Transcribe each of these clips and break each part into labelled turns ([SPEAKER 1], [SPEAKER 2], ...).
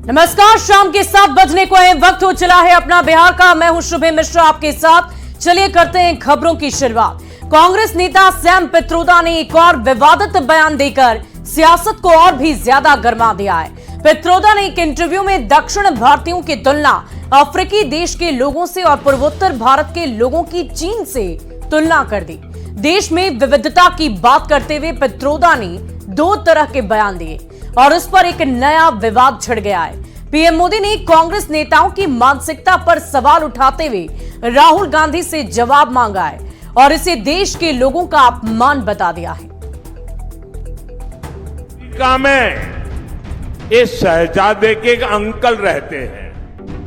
[SPEAKER 1] नमस्कार, शाम के 7 बजने को है, वक्त हो चला है अपना बिहार का। मैं हूं शुभे मिश्रा आपके साथ। चलिए करते हैं खबरों की शुरुआत। कांग्रेस नेता सैम पित्रोदा ने एक और विवादित बयान देकर सियासत को और भी ज्यादा गर्मा दिया है। पित्रोदा ने एक इंटरव्यू में दक्षिण भारतीयों की तुलना अफ्रीकी देश के लोगों से और पूर्वोत्तर भारत के लोगों की चीन से तुलना कर दी। देश में विविधता की बात करते हुए पित्रोदा ने दो तरह के बयान दिए और उस पर एक नया विवाद छिड़ गया है। पीएम मोदी ने कांग्रेस नेताओं की मानसिकता पर सवाल उठाते हुए राहुल गांधी से जवाब मांगा है और इसे देश के लोगों का अपमान बता दिया है।
[SPEAKER 2] अमेरिका में इस शहजादे के एक अंकल रहते हैं,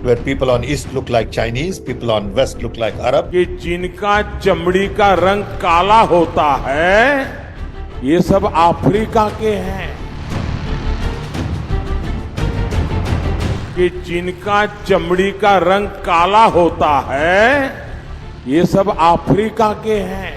[SPEAKER 3] where people on east look like Chinese, people on west look like Arab.
[SPEAKER 2] कि जिनका चमड़ी का रंग काला होता है, ये सब अफ्रीका के हैं। कि जिनका चमड़ी का रंग काला होता है, ये सब अफ्रीका के हैं।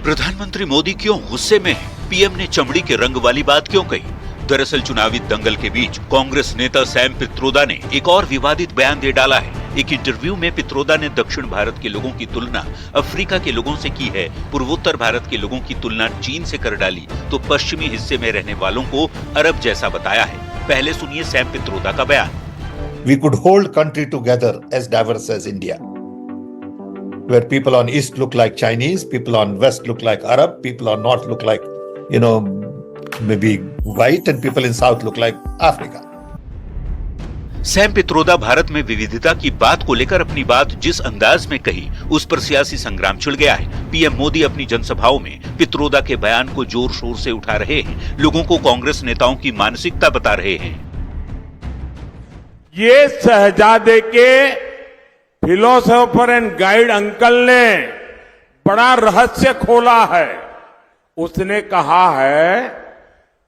[SPEAKER 4] प्रधानमंत्री मोदी क्यों गुस्से में हैं? पीएम ने चमड़ी के रंग वाली बात क्यों कही? दरअसल चुनावी दंगल के बीच कांग्रेस नेता सैम पित्रोदा ने एक और विवादित बयान दे डाला है। एक इंटरव्यू में पित्रोदा ने दक्षिण भारत के लोगों की तुलना अफ्रीका के लोगों से की है, पूर्वोत्तर भारत के लोगों की तुलना चीन से कर डाली तो पश्चिमी हिस्से में रहने वालों को अरब जैसा बताया है। पहले सुनिए सैम पित्रोदा का बयान।
[SPEAKER 3] We could hold country together as diverse as India, where people on east look like Chinese, people on west look like Arab, people on north look like, maybe white, and people in south look like Africa.
[SPEAKER 4] Sam Pitroda Bharat में विविधता की बात को लेकर अपनी बात जिस अंदाज में कही, उस पर सियासी संग्राम छिड़ गया है। पीएम मोदी अपनी जनसभाओं में पित्रोदा के बयान को जोर शोर से उठा रहे हैं, लोगों को कांग्रेस नेताओं की मानसिकता बता रहे हैं।
[SPEAKER 2] ये शहजादे के फिलोसोफर एंड गाइड अंकल ने बड़ा रहस्य खोला है। उसने कहा है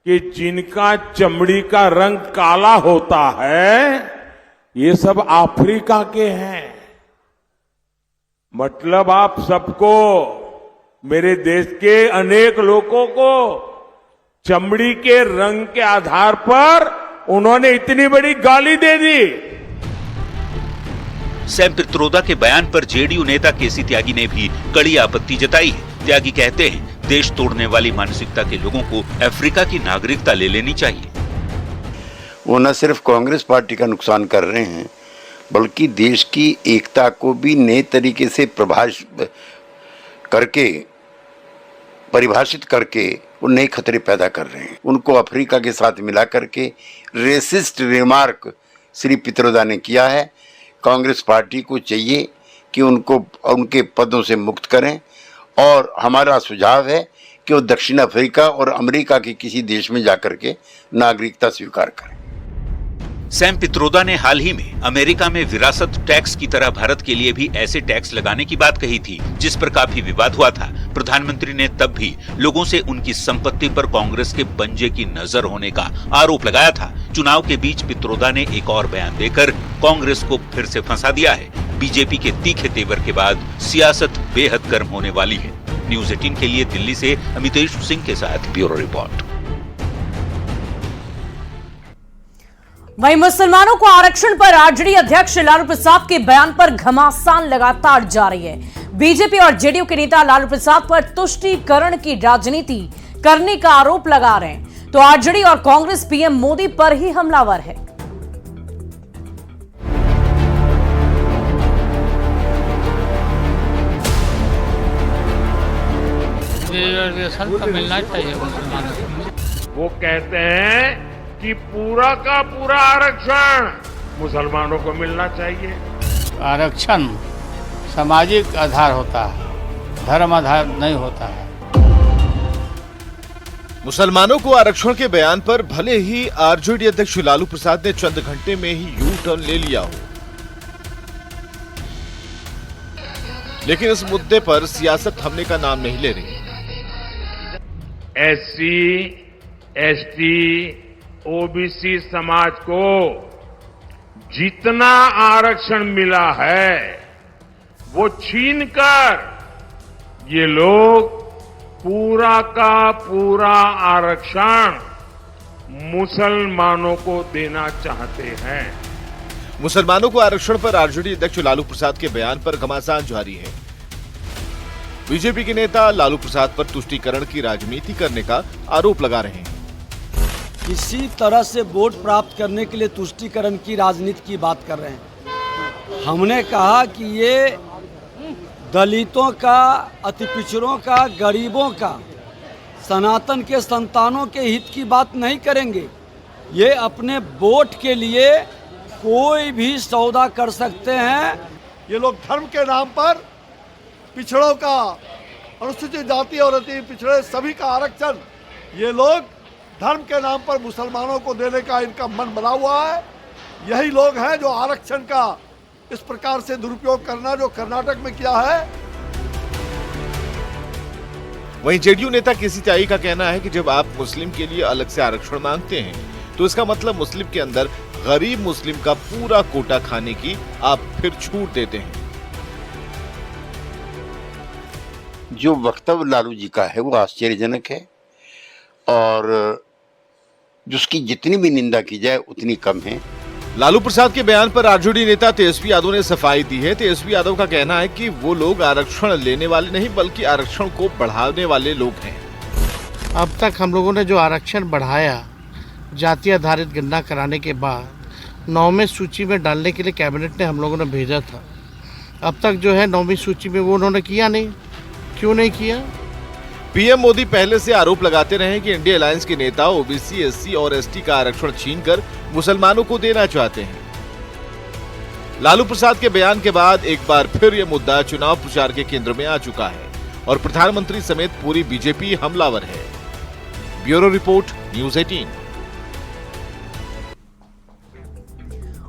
[SPEAKER 2] कि जिनका चमड़ी का रंग काला होता है, ये सब अफ्रीका के हैं। मतलब आप सबको, मेरे देश के अनेक लोगों को चमड़ी के रंग के आधार पर उन्होंने इतनी बड़ी गाली दे दी।
[SPEAKER 4] सैम पित्रोदा के बयान पर जेडीयू नेता केसी त्यागी ने भी कड़ी आपत्ति जताई है। त्यागी कहते हैं, देश तोड़ने वाली मानसिकता के लोगों को अफ्रीका की नागरिकता ले लेनी चाहिए।
[SPEAKER 5] वो न सिर्फ कांग्रेस पार्टी का नुकसान कर रहे हैं, बल्कि देश की एकता को भी नए तरीके से परिभाषित करके वो नए खतरे पैदा कर रहे हैं। उनको अफ्रीका के साथ मिला करके रेसिस्ट रिमार्क श्री पित्रोदा ने किया है। कांग्रेस पार्टी को चाहिए कि उनको उनके पदों से मुक्त करें और हमारा सुझाव है कि वो दक्षिण अफ्रीका और अमेरिका के किसी देश में जाकर के नागरिकता स्वीकार करें।
[SPEAKER 4] सैम पित्रोदा ने हाल ही में अमेरिका में विरासत टैक्स की तरह भारत के लिए भी ऐसे टैक्स लगाने की बात कही थी, जिस पर काफी विवाद हुआ था। प्रधानमंत्री ने तब भी लोगों से उनकी संपत्ति पर कांग्रेस के पंजे की नजर होने का आरोप लगाया था। चुनाव के बीच पित्रोदा ने एक और बयान देकर कांग्रेस को फिर से फंसा दिया है। बीजेपी के तीखे तेवर के बाद सियासत बेहद गर्म होने वाली है। न्यूज़ 18 के लिए दिल्ली से अमितेश सिंह के साथ ब्यूरो रिपोर्ट।
[SPEAKER 1] वहीं मुसलमानों को आरक्षण पर आरजेडी अध्यक्ष लालू प्रसाद के बयान पर घमासान लगातार जारी है। बीजेपी और जेडीयू के नेता लालू प्रसाद पर तुष्टीकरण की राजनीति करने का आरोप लगा रहे हैं, तो आरजेडी और कांग्रेस पीएम मोदी पर ही हमलावर है।
[SPEAKER 6] रिजर्वेशन तो मिलना चाहिए मुसलमानों को।
[SPEAKER 2] वो कहते हैं कि पूरा का पूरा आरक्षण मुसलमानों को मिलना चाहिए।
[SPEAKER 6] आरक्षण सामाजिक आधार होता है, धर्म आधार नहीं होता है।
[SPEAKER 7] मुसलमानों को आरक्षण के बयान पर भले ही आरजेडी अध्यक्ष लालू प्रसाद ने चंद घंटे में ही यू टर्न ले लिया हो, लेकिन इस मुद्दे पर सियासत थमने का नाम नहीं ले रही।
[SPEAKER 2] एससी, एसटी, ओबीसी समाज को जितना आरक्षण मिला है, वो छीनकर ये लोग पूरा का पूरा आरक्षण मुसलमानों को देना चाहते हैं।
[SPEAKER 7] मुसलमानों को आरक्षण पर आरजेडी अध्यक्ष लालू प्रसाद के बयान पर घमासान जारी है। बीजेपी के नेता लालू प्रसाद पर तुष्टीकरण की राजनीति करने का आरोप लगा रहे हैं।
[SPEAKER 8] किसी तरह से वोट प्राप्त करने के लिए तुष्टीकरण की राजनीति की बात कर रहे हैं। हमने कहा कि ये दलितों का, अति पिछड़ों का, गरीबों का, सनातन के संतानों के हित की बात नहीं करेंगे। ये अपने वोट के लिए कोई भी सौदा कर सकते हैं।
[SPEAKER 9] ये लोग धर्म के नाम पर पिछड़ों का, अनुसूचित जाति और अति पिछड़े सभी का आरक्षण, ये लोग धर्म के नाम पर मुसलमानों को देने का इनका मन बना हुआ है। यही लोग हैं जो आरक्षण का इस प्रकार से दुरुपयोग करना जो कर्नाटक में किया है।
[SPEAKER 7] वहीं जेडीयू नेता केसी त्यागी का कहना है कि जब आप मुस्लिम के लिए अलग से आरक्षण मांगते हैं तो इसका मतलब मुस्लिम के अंदर गरीब मुस्लिम का पूरा कोटा खाने की आप फिर छूट देते हैं।
[SPEAKER 5] जो वक्तव्य लालू जी का है वो आश्चर्यजनक है और जिसकी जितनी भी निंदा की जाए उतनी कम है।
[SPEAKER 7] लालू प्रसाद के बयान पर आरजेडी नेता तेजस्वी यादव ने सफाई दी है। तेजस्वी यादव का कहना है कि वो लोग आरक्षण लेने वाले नहीं बल्कि आरक्षण को बढ़ाने वाले लोग हैं।
[SPEAKER 10] अब तक हम लोगों ने जो आरक्षण बढ़ाया, जाति आधारित गणना कराने के बाद 9वें सूची में डालने के लिए कैबिनेट ने हम लोगों ने भेजा था। अब तक जो है 9वीं सूची में वो उन्होंने किया नहीं। क्यों नहीं किया?
[SPEAKER 7] पीएम मोदी पहले से आरोप लगाते रहे कि इंडिया अलायंस के नेता ओबीसी, एससी और एसटी का आरक्षण छीनकर मुसलमानों को देना चाहते हैं। लालू प्रसाद के बयान के बाद एक बार फिर यह मुद्दा चुनाव प्रचार के केंद्र में आ चुका है और प्रधानमंत्री समेत पूरी बीजेपी हमलावर है। Bureau report, news 18।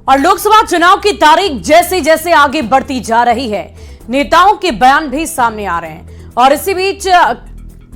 [SPEAKER 1] और लोकसभा चुनाव की तारीख जैसे जैसे आगे बढ़ती जा रही है, नेताओं के बयान भी सामने आ रहे हैं और इसी बीच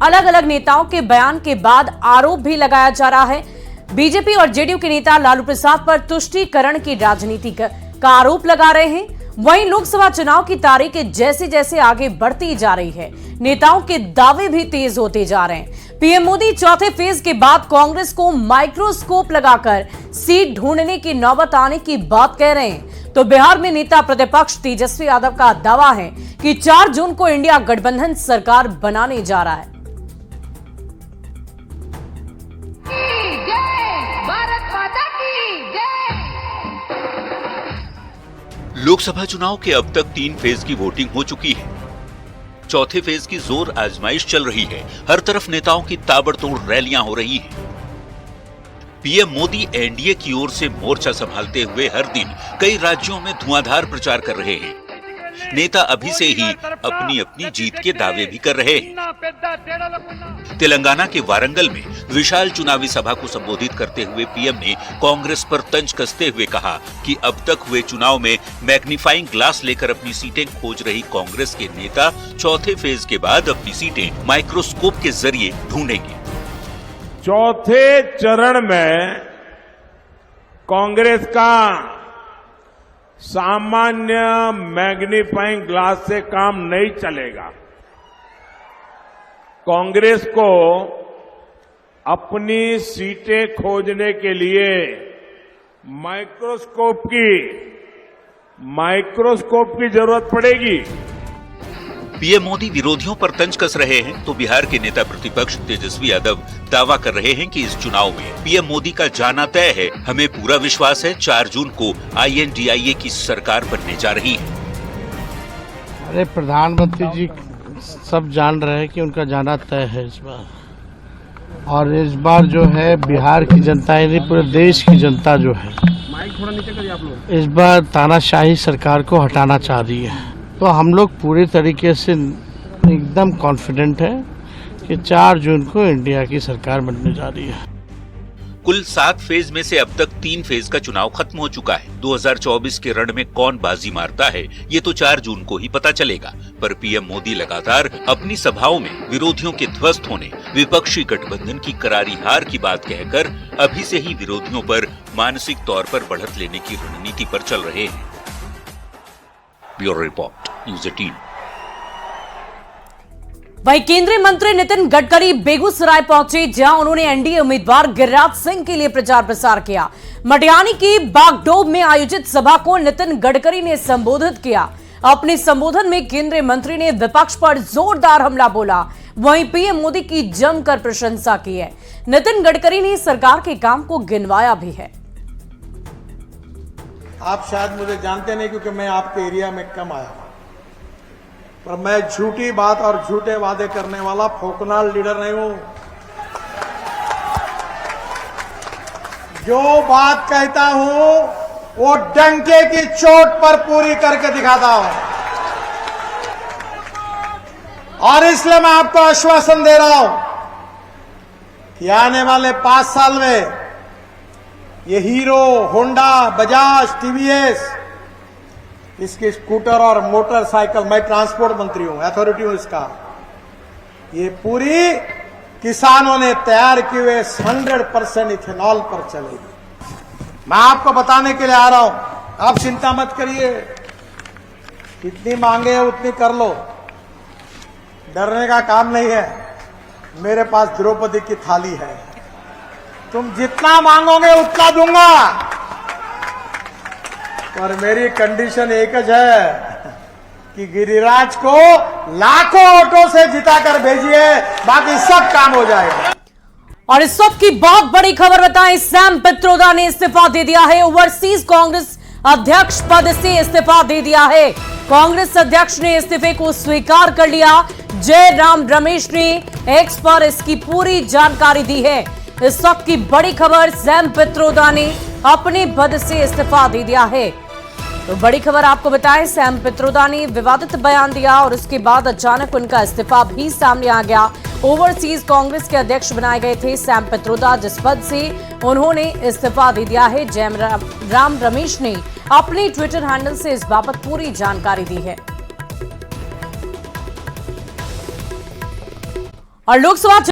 [SPEAKER 1] अलग अलग नेताओं के बयान के बाद आरोप भी लगाया जा रहा है। बीजेपी और जेडीयू के नेता लालू प्रसाद पर तुष्टीकरण की राजनीति का आरोप लगा रहे हैं। वहीं लोकसभा चुनाव की तारीख जैसे जैसे आगे बढ़ती जा रही है, नेताओं के दावे भी तेज होते जा रहे हैं। पीएम मोदी चौथे फेज के बाद कांग्रेस को माइक्रोस्कोप लगाकर सीट ढूंढने की नौबत आने की बात कह रहे हैं, तो बिहार में नेता प्रतिपक्ष तेजस्वी यादव का दावा है कि 4 जून को इंडिया गठबंधन सरकार बनाने जा रहा है।
[SPEAKER 4] लोकसभा चुनाव के अब तक 3 फेज की वोटिंग हो चुकी है। चौथे फेज की जोर आजमाइश चल रही है। हर तरफ नेताओं की ताबड़तोड़ रैलियां हो रही हैं। पीएम मोदी एनडीए की ओर से मोर्चा संभालते हुए हर दिन कई राज्यों में धुआंधार प्रचार कर रहे हैं। नेता अभी से ही अपनी अपनी जीत के दावे भी कर रहे हैं। तेलंगाना के वारंगल में विशाल चुनावी सभा को संबोधित करते हुए पीएम ने कांग्रेस पर तंज कसते हुए कहा कि अब तक हुए चुनाव में मैग्नीफाइंग ग्लास लेकर अपनी सीटें खोज रही कांग्रेस के नेता चौथे फेज के बाद अपनी सीटें माइक्रोस्कोप के जरिए ढूंढेंगे।
[SPEAKER 2] चौथे चरण में कांग्रेस का सामान्य मैग्नीफाइंग ग्लास से काम नहीं चलेगा। कांग्रेस को अपनी सीटें खोजने के लिए माइक्रोस्कोप की जरूरत पड़ेगी।
[SPEAKER 4] पीएम मोदी विरोधियों पर तंज कस रहे हैं तो बिहार के नेता प्रतिपक्ष तेजस्वी यादव दावा कर रहे हैं कि इस चुनाव में पीएम मोदी का जाना तय है। हमें पूरा विश्वास है 4 जून को INDIA की सरकार बनने जा रही है।
[SPEAKER 10] अरे प्रधानमंत्री जी सब जान रहे हैं कि उनका जाना तय है इस बार, और इस बार जो है बिहार की जनता यानी पूरे देश की जनता जो है इस बार तानाशाही सरकार को हटाना चाह रही है। तो हम लोग पूरी तरीके से एकदम कॉन्फिडेंट है कि 4 जून को इंडिया की सरकार बनने जा रही है।
[SPEAKER 4] कुल 7 फेज में से अब तक 3 फेज का चुनाव खत्म हो चुका है। 2024 के रण में कौन बाजी मारता है ये तो 4 जून को ही पता चलेगा। पर पीएम मोदी लगातार अपनी सभाओं में विरोधियों के ध्वस्त होने, विपक्षी गठबंधन की करारी हार की बात कहकर अभी से ही विरोधियों पर मानसिक तौर पर बढ़त लेने की रणनीति पर चल रहे हैं। Bureau report, news 18।
[SPEAKER 1] वहीं केंद्रीय मंत्री नितिन गडकरी बेगूसराय पहुंचे, जहां उन्होंने एनडीए उम्मीदवार गिरिराज सिंह के लिए प्रचार प्रसार किया। मटियानी की बागडोब में आयोजित सभा को नितिन गडकरी ने संबोधित किया। अपने संबोधन में केंद्रीय मंत्री ने विपक्ष पर जोरदार हमला बोला, वहीं पीएम मोदी की जमकर प्रशंसा की है। नितिन गडकरी ने सरकार के काम को गिनवाया भी है।
[SPEAKER 11] आप शायद मुझे जानते नहीं क्योंकि मैं आपके एरिया में कम आया हूं, पर मैं झूठी बात और झूठे वादे करने वाला फोकनाल लीडर नहीं हूं। जो बात कहता हूं वो डंके की चोट पर पूरी करके दिखाता हूं, और इसलिए मैं आपको आश्वासन दे रहा हूं कि आने वाले 5 साल में ये हीरो, होंडा, बजाज, टीवीएस, इसके स्कूटर और मोटरसाइकिल, मैं ट्रांसपोर्ट मंत्री हूं, अथॉरिटी हूं इसका, ये पूरी किसानों ने तैयार किए हुए 100% इथेनॉल पर चलेगी। मैं आपको बताने के लिए आ रहा हूं, आप चिंता मत करिए, जितनी मांगे है उतनी कर लो, डरने का काम नहीं है। मेरे पास द्रौपदी की थाली है, तुम जितना मांगोगे उतना दूंगा, पर मेरी कंडीशन एक है कि गिरिराज को लाखों वोटों से जिताकर भेजिए, बाकी सब काम हो जाएगा।
[SPEAKER 1] और इस वक्त की बहुत बड़ी खबर बताएं, सैम पित्रोदा ने इस्तीफा दे दिया है। ओवरसीज कांग्रेस अध्यक्ष पद से इस्तीफा दे दिया है। कांग्रेस अध्यक्ष ने इस्तीफे को स्वीकार कर लिया। जयराम रमेश ने एक्स पर इसकी पूरी जानकारी दी है। इस वक्त की बड़ी खबर, सैम पित्रोदा ने अपने पद से इस्तीफा दे दिया है। तो बड़ी खबर आपको बताएं, सैम पित्रोदा ने विवादित बयान दिया और उसके बाद अचानक उनका इस्तीफा भी सामने आ गया। ओवरसीज कांग्रेस के अध्यक्ष बनाए गए थे सैम पित्रोदा, जिस पद से उन्होंने इस्तीफा दे दिया है। जयराम रमेश ने अपने ट्विटर हैंडल से इस बाबत पूरी जानकारी दी है। और लोकसभा